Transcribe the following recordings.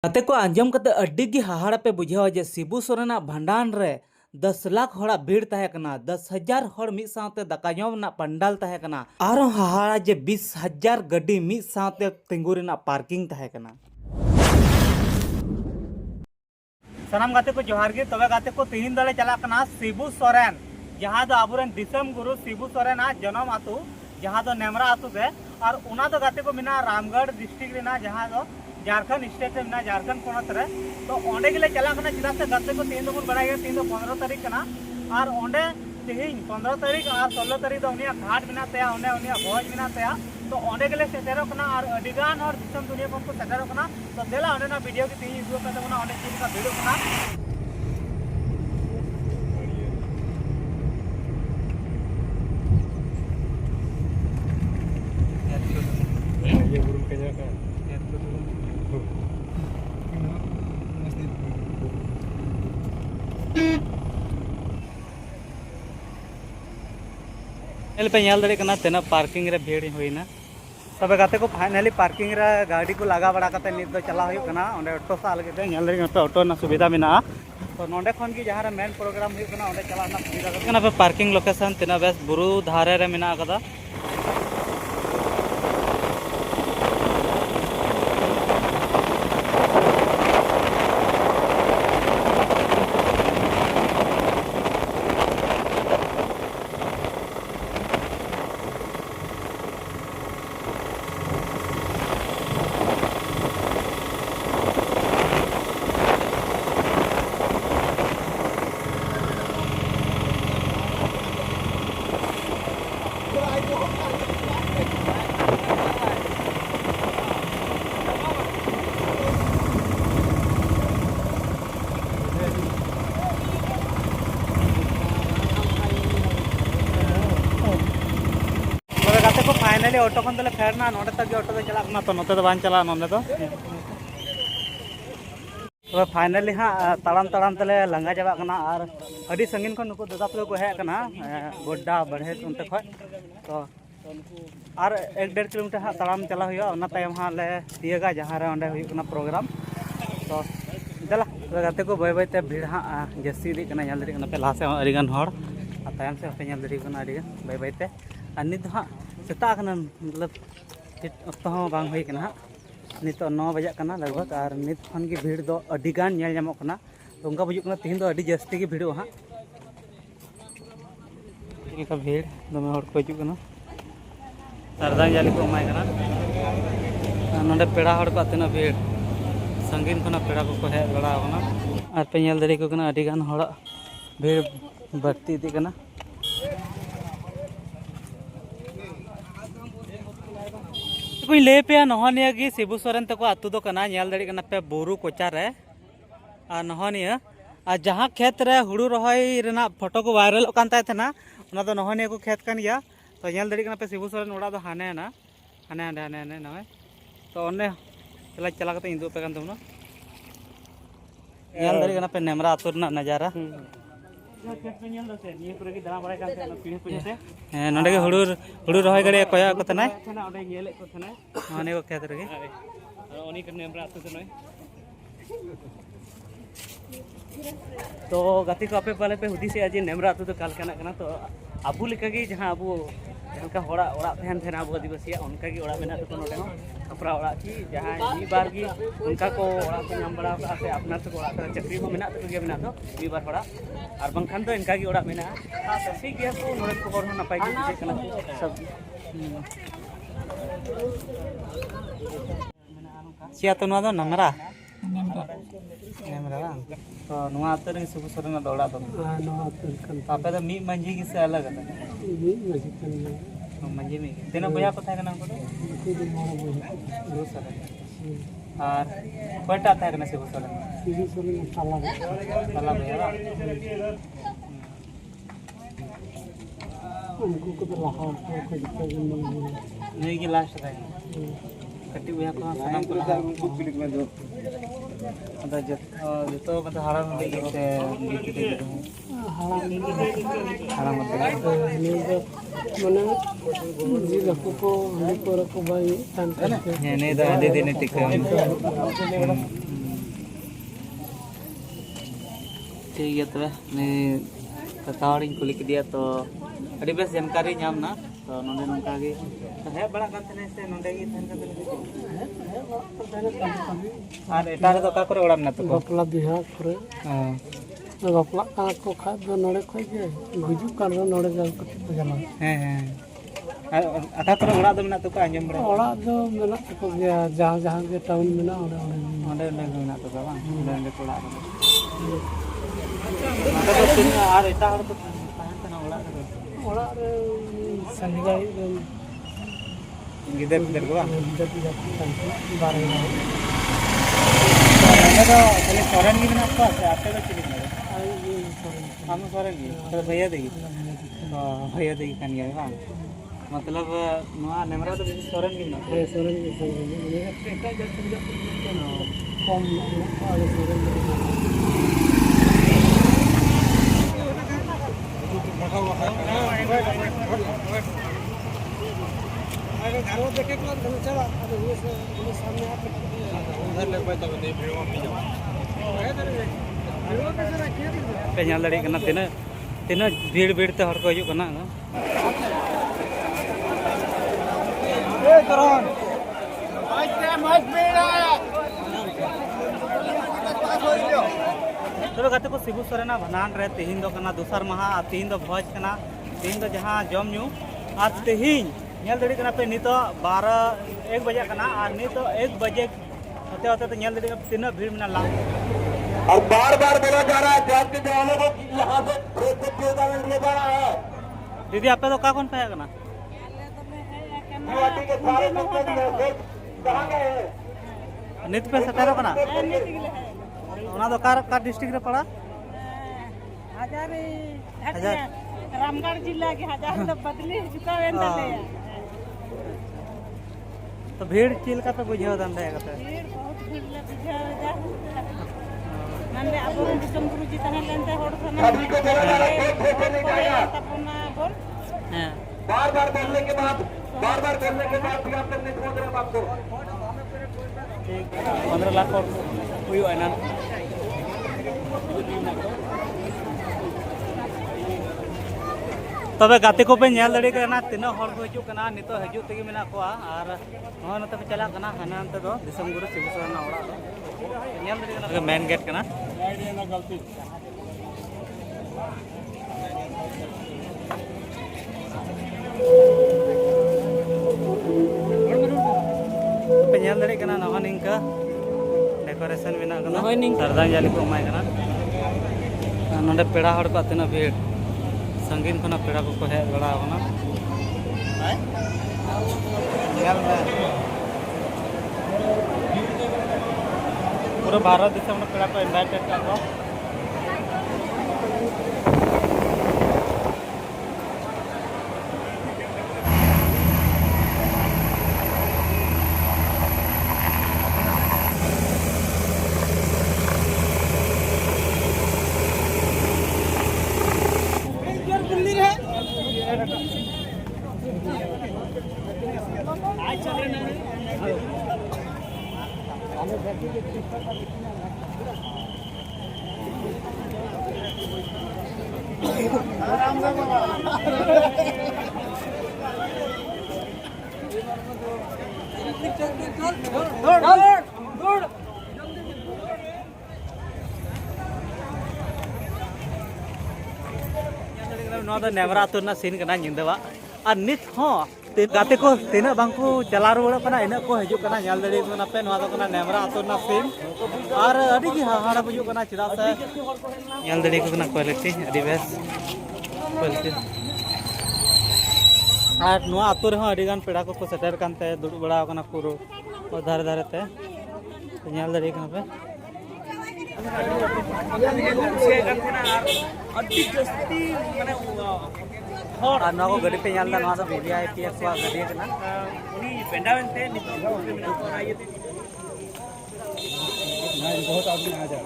गाते को आंजम करते अड्डी की हाहाड़ा पे बुझाव जे शिबू सोरेन भांडान रे 10 लाख होड़ा भीड़ तहकना 10,000 होड़ मिद साथे दाका जम ना पंडाल तहकना आरो हाहाड़ा जे 20,000 गड्डी मिद साथे तिंगू रेना पार्किंग तहकना। सनाम गाते को जोहार गे तबे गाते को तीन दले चला कना शिबू सोरेन जहां दो आबुरेन दिसम गुरु शिबू सोरेन जन्म आतु जहां दो नेमरा आतु से और उना दो गाते को मिना रामगढ़ डिस्ट्रिक्ट रेना जहां दो झारखंड स्टेट में झारखंड पनत रे तो ओंडे गेले चला कना चिदा से गाते को तीन दो बन बड़ाई तीन दो 15 तारीख कना और ओंडे तिहिन 15 तारीख और 16 तारीख दो उनिया घाट बिना तया ओंडे उनिया भोज बिना तया तो ओंडे गेले सेटेरो कना और अडिगान और दिसम दुनिया को सेटेरो कना तो देला ओंडे ना वीडियो की तिहिन यूट्यूब पे कना ओंडे चीज का वीडियो कना ये गुरु के जगह तेना पार्किंग रे भीड़ हुईना तब गाते को फाइनली पार्किंग रे गाड़ी को लगा बड़ा करते नित दो चला हुई ऑटो सा लगे ऑटो ना सुविधा मेना तो नोडे खन की जहाँ मेन प्रोग्राम हुई चला सुविधा पे पार्किंग लोकेशन तीना बेस बुरु धारे रे मेना कदा फाइनली ऑटो खन तले फेरना नोडे तक ऑटो दे चला तो नोते दो बान चला नोडे दो तो फाइनली हाँ ताड़ाम ताड़ाम तले लंगा जाबा कना और अडी संगीन खन नुको दादा पे को हे कना गोड्डा बढ़े उनते खय तो और 1.5 किलोमीटर हाँ ताड़ाम चला हुआ ओना तायम हाँ ले तियगा जहाँ रे ओंडे हुई कना प्रोग्राम तो चला गाते को बय बयते भीड़ हाँ जस्ती दी कना ñal दरी कना पे लासे अरिगन हड़ और तायम से पे ñal दरी कना अरिगन बय बयते और नित हाँ सेता मतलब अक्तो बांग हुई कना नित 9 बजे कना लगभग और नित खन की भीड़ दो अडिगान ñel ñamok कना तो उनका बुजुक कना तीन दो अडी जस्ती की भीड़ हाँ का भीड़ दमे हड़ को हिजुक कना सरदान जाली को एमाय कना नोडे पेड़ा हड़ को तीना भीड़ संगीन खना पेड़ा को हे बड़ा कना और पे ñel दरी को कना अडिगान हड़ भीड़ बढ़ती इदी कना कोई ले पे नहनिया की शिबू सोरेन तक आतु दो कना ñel दड़ी कना पे बुरु कोचा रे और नहनिया और जहाँ खेत रे हुड़ू रहोय रेना फोटो को वायरल कान ताय थना ओना दो नहनिया को खेत कान गया तो ñel दड़ी कना पे शिबू सोरेन ओड़ा दो हाने ना हाने हाने हाने हाने नय तो ओने चला चला कते इंदु पे कान तुमनो ñel दड़ी कना पे नेमरा आतु ना नजारा नोडे हुड़ू हुड़ू रहोय गड़े कोया को तनाय ओडे ñelek को तनाय माने को खेत रगे ओनी के नेमरा आतु तनाय तो गाती को आपे पाले पे हुदी से आज नेमरा आतु तो काल कना कना तो आबू लेका की जहां आबू जहां होड़ा ओड़ा तहन थेना आबू आदिवासी उनका की ओड़ा मेना तो नोडे अपरा ओड़ा की जहां मी बार की उनका को ओड़ा को नाम बड़ा से अपना तो ओड़ा कर चक्री हो मेना तो गया मेना तो मी बार होड़ा और बंखान तो इनका की ओड़ा मेना ठीक गया तो नोडे को और ना पाई के कना सब सिया तो ना दो नमरा नेमरा तो नुआ आते रे शिबू सोरेन दौड़ा दो आपे तो मी मंजी की से अलग है मंजी में तेना भैया को था कना को दो साल और कोटा था कना शिबू सोरेन ताला भैया उनको को रहा नहीं की लास्ट था कटी भैया को सनम को क्लिक में दो अदा जतो मतलब हाड़ा में लेके बीते हाड़ा मत नहीं मने जी रखो को हनी को रखो भाई नहीं दा दे देने टिक ठीक है तबे नि कतावड़िन कुली किदिया तो अड़ी बेस जानकारी नामना तो नोंदे नोंका गे हे बड़ा कान थने से नोंदे गे थन कते आर एटा रे तो का करे ओड़ाम ना तो बापला बिहा करे बापला का को खा दो नोड़े खोय गे गुजु कान रो नोड़े जाल कते तो जाना आका करे ओड़ा दो मेना तो का अंजम बड़ा ओड़ा दो मेना को गया जहां जहां के टाउन मेना ओड़े ओंडे मेना तो का बांग ओंडे ओड़ा तो तीन आर एटा हर तो ताहन तना ओड़ा रे संगाई गिदर गिदर को बांग बारे तो चले सोरेन की मेना को से आपे तो चिली मेरे हम सोरेन की तो भैया देगी तो भैया देगी कान गया बांग मतलब नोआ नेमरा तो सोरेन की ना सोरेन की मेरे एटा जब कम आगे सोरेन पेñal dari kena tina भीड़ भीड़ ते हर को हजू कना तबे गाते को सिबू सोरेना भनान रे तिहिन दो कना दूसर महा आ तिहिन दो भोज कना तिहिन दो जहां जम न्यू आज तिहिन नेल दड़ी कना पे नितो 1 बजे कना आ नितो 1 बजे होते होते तो नेल दड़ी तीन भीड़ में ला और बार बार बोला जा रहा है जात के जवानों को यहाँ से प्रोत्साहन दिया जा रहा है। दीदी आपे तो का कौन पे कना गुवाहाटी के सारे मकसद में कहाँ गए हैं? नित पे सटेरो कना ओना दो का डिस्ट्रिक्ट रे पड़ा हजार रामगढ़ जिला के हजार तो बदली चुका वेंदा तो भीड़ चिल का पे बुझाव दंडे कते भीड़ बहुत भीड़ ले बुझाव जा नंदे अब दिसम गुरु जी तने लेंते होड़ खाना तपना बोल हां बार बार बोलने के बाद भी आप लोग नहीं समझ रहे बात को। ठीक 15 लाख और हुई है ना तबे गाते को पे नेल दड़ी करना तीन हर को हजू कना नितो हजू तेगी मेना को आर न नते पे चला कना हाना अंत दो दिसम गुरु शिव सोरेना ओड़ा दो नेल दड़ी कना मेन गेट कना पे नेल दड़ी कना नवा निंका डेकोरेशन मेना कना सरदांजलि को माय कना नोंडे पेड़ा हड़ को तीन भीड़ संगीन खना पेड़ा को हेज बड़ा होना पूरा भारत देश में पेड़ा को इनवाइटेड कर दो नेमरा तो सीन करना निंदवा और नित गाते को तीना बांको चला रुआ इन को हजना नल दड़ी पे नेमरा तो सीन और अड़ी हाड़ा बुझुना चेदा से नल दड़ी क्वालिटी अड़ी बेस क्वालिटी और आतु रेगान पेड़ा को सेटर कानते दुड़ बड़ा पूरा धारे धारे ते नल दड़ी पे और ना को गड्डी पे नाल ना तो वीवीआईपी को गड्डी कना उनी बेंडावेंते बहुत आदमी आ जाए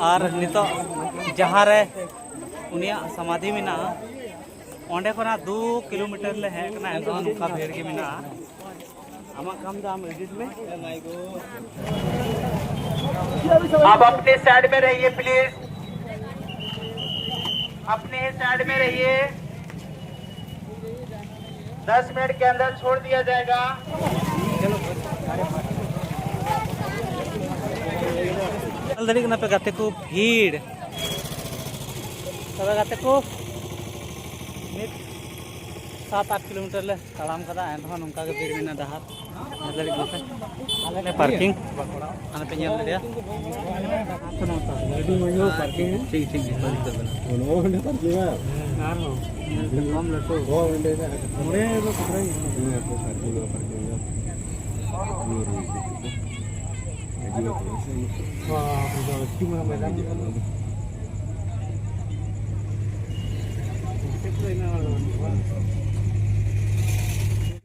और नितो जहाँ रे उनिया समाधि में ना ओंडे खोना 2 किलोमीटर ले है कना एंतो नुका भीड़ के मिना आमा काम दाम एडिट में अब अपने साइड में रहिए प्लीज, अपने ही साइड में रहिए। 10 मिनट के अंदर छोड़ दिया जाएगा। चल दड़ी कना पे गाते को भीड़ तबे गाते को 7-8 किलोमीटर ले ताड़ाम कदा एंतो नुका के भीड़ मिना डहार दड़ी को पे आले पार्किंग आने पे ñel दड़िया गाड़ी में पार्किंग है ठीक ठीक वो ने पार्किंग है यार हो कम लटो वो वंडे का मोरे तो पकड़ा ही है पार्किंग वाह तो कितना मैदान कितना